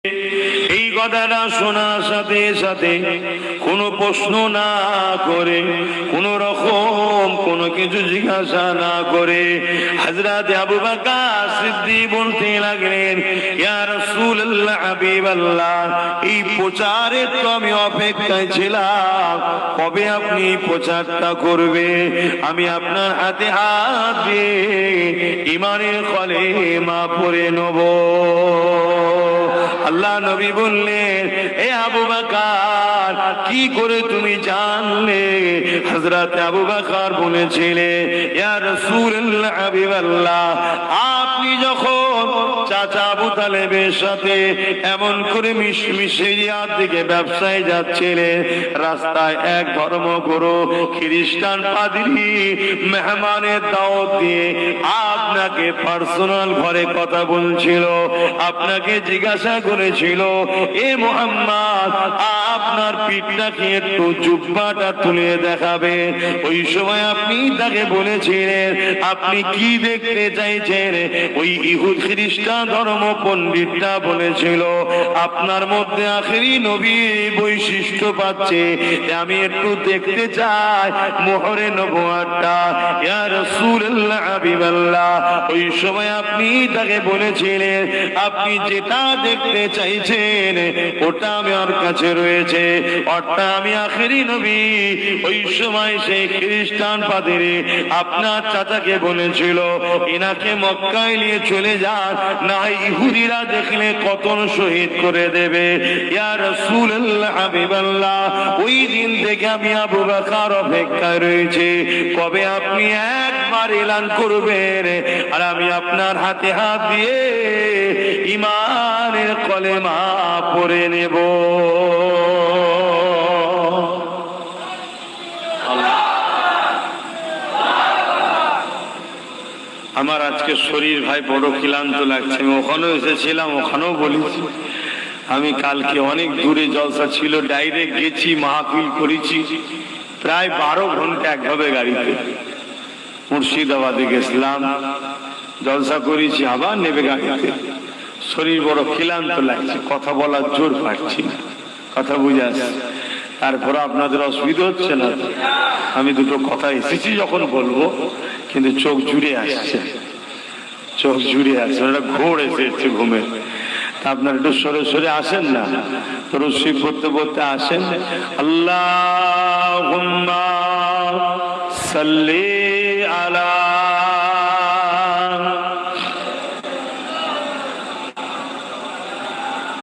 এই কথাটা শোনার সাথে সাথে কোনো প্রশ্ন না করে, কোন রকম কোনো কিছু জিজ্ঞাসা না করে হযরত আবু বকর সিদ্দিক বলতে লাগলেন, ইয়া রাসূলুল্লাহ, হাবিবাল্লাহ, এই প্রচারের তো আমি অপেক্ষায় ছিলাম, কবে আপনি প্রচারটা করবে? আমি আপনার হাতে হাত দিয়ে ঈমানের কলেমা পড়ে নেব। আল্লাহ নবী বললেন, এ আবু বকর, কি করে তুমি জানলে? হযরত আবু বকর বলেছিলেন, ইয়া রাসূলুল্লাহ, হাবিবাল্লাহ, আপনি যখন চাচা আবু তালেবের সাথে এমন করে মিশরিয়ার দিকে ব্যবসায় যাচ্ছিলেন, রাস্তায় এক ধর্মগুরু খ্রিস্টান পাদ্রী মেহমানের দাওয়াত দিয়ে আপনাকে পার্সোনাল ঘরে কথা বলছিল, আপনাকে জিজ্ঞাসা করেছিল, এ মুহাম্মদ, আপনার পিঠটা কি একটু জুব্বাটা তুলে দেখাবে? ওই সময় আপনি তাকে বলেছিলেন, আপনি কি দেখতে চাইছেন? ওই ইহুদ খ্রিস্টান ধর্ম পণ্ডিতটা বলেছিল, আপনার মধ্যে আখেরি নবীর বৈশিষ্ট্য পাচ্ছে, আমি একটু দেখতে চাই মোহরে নবুয়তটা। ইয়া রাসূলুল্লাহ, হাবিবাল্লাহ, ওই সময় আপনি তাকে বলেছিলেন, আপনি যেটা দেখতে চাইছেন ওটা আমার কাছে রয়েছে, অর্থাৎ আমি আখেরি নবী। ওই সময় সেই খ্রিস্টান পাদ্রী আপনার চাচাকে বলেছিল, এনাকে মক্কায় নিয়ে চলে যান, না ইহুদিরা দেখলে কতল শহীদ করে দেবে। ইয়া রাসূলুল্লাহ, হাবিবাল্লাহ, ওই দিন থেকে আমি আবু বকর অপেক্ষায় রয়েছে, কবে আপনি একবার এলান করবেন আর আমি আপনার হাতে হাত দিয়ে ঈমানের কলেমা পড়ে নেব। আমার আজকে শরীর ভাই বড় ক্লান্ত লাগছে, আমি ওখানেও এসেছিলাম, ওখানেও বলেছি, আমি কালকে অনেক দূরে জলসা ছিল, ডাইরেক্ট গেছি, মাহফিল করেছি, প্রায় 12 ঘন্টা একভাবে গাড়িতে মুর্শিদাবাদে গেছিলাম, জলসা করেছি, আবার নেবে গাড়িতে। শরীর বড় ক্লান্ত লাগছে, কথা বলার জোর পাচ্ছি না, কথা বুঝে আসছে। তারপরে আপনাদের অসুবিধা হচ্ছে না? আমি দুটো কথা এসেছি যখন বলবো, কিন্তু চোখ জুড়ে আসছে, চোখ জুড়ে আসছে, ওটা ঘোর এসেছে ঘুমে। আপনার একটু সরে সরে আসেন না, রসি পড়তে পড়তে আসেন। আল্লাহুম্মা সাল্লি আলা